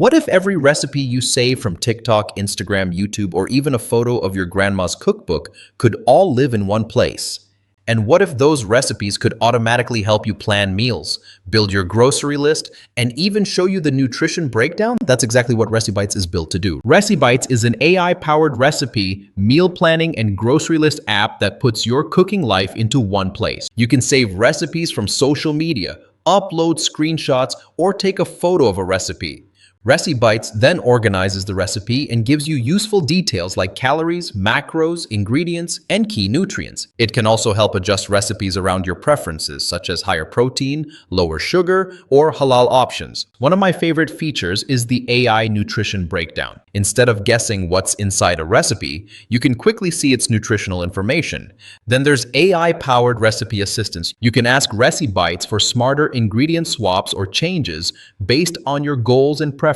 What if every recipe you save from TikTok, Instagram, YouTube, or even a photo of your grandma's cookbook could all live in one place? And what if those recipes could automatically help you plan meals, build your grocery list, and even show you the nutrition breakdown? That's exactly what ReciBites is built to do. ReciBites is an AI-powered recipe, meal planning, and grocery list app that puts your cooking life into one place. You can save recipes from social media, upload screenshots, or take a photo of a recipe. ReciBites then organizes the recipe and gives you useful details like calories, macros, ingredients, and key nutrients. It can also help adjust recipes around your preferences, such as higher protein, lower sugar, or halal options. One of my favorite features is the AI nutrition breakdown. Instead of guessing what's inside a recipe, you can quickly see its nutritional information. Then there's AI-powered recipe assistance. You can ask ReciBites for smarter ingredient swaps or changes based on your goals and preferences.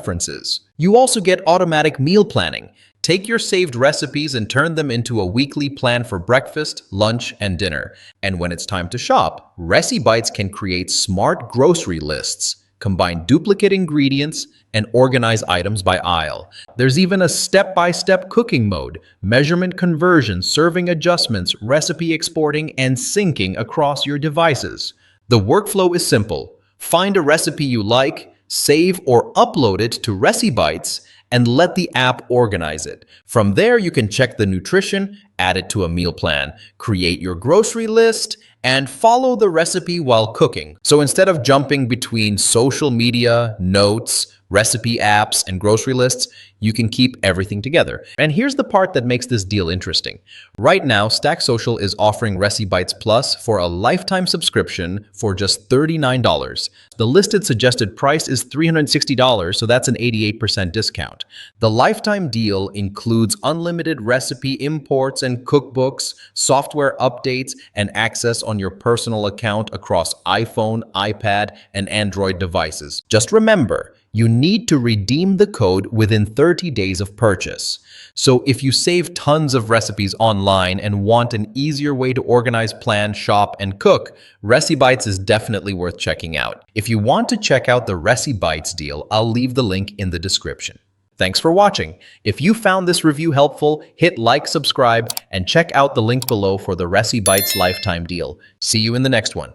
You also get automatic meal planning. Take your saved recipes and turn them into a weekly plan for breakfast, lunch, and dinner. And when it's time to shop, ReciBites can create smart grocery lists, combine duplicate ingredients, and organize items by aisle. There's even a step-by-step cooking mode, measurement conversion, serving adjustments, recipe exporting, and syncing across your devices. The workflow is simple. Find a recipe you like, save or upload it to ReciBites, and let the app organize it. From there, you can check the nutrition, add it to a meal plan, create your grocery list, and follow the recipe while cooking. So instead of jumping between social media, notes, recipe apps, and grocery lists, you can keep everything together. And here's the part that makes this deal interesting. Right now, Stack Social is offering ReciBites Plus for a lifetime subscription for just $39. The listed suggested price is $360, so that's an 88% discount. The lifetime deal includes unlimited recipe imports and cookbooks, software updates, and access on your personal account across iPhone, iPad, and Android devices. Just remember, you need to redeem the code within 30 days of purchase. So if you save tons of recipes online and want an easier way to organize, plan, shop, and cook, ReciBites is definitely worth checking out. If you want to check out the ReciBites deal, I'll leave the link in the description. Thanks for watching. If you found this review helpful, hit like, subscribe, and check out the link below for the ReciBites lifetime deal. See you in the next one.